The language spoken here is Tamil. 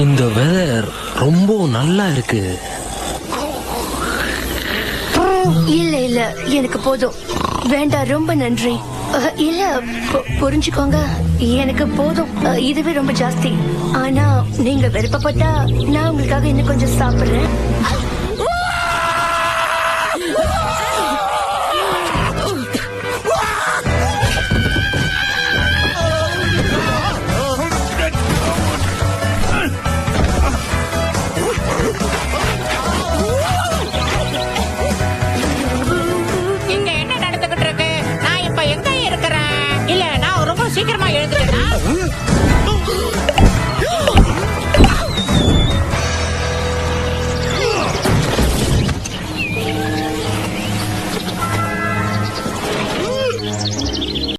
இந்த வெதர் ரொம்ப நல்லா இருக்கு. இல்ல இல்ல, எனக்கு போதும். வேண்டாம், ரொம்ப நன்றி. இல்ல, புரிஞ்சுக்கோங்க, எனக்கு போதும். இதுவே ரொம்ப ஜாஸ்தி. ஆனா நீங்க விருப்பப்பட்டா நான் உங்களுக்காக இன்னும் கொஞ்சம் சாப்பிடுறேன்.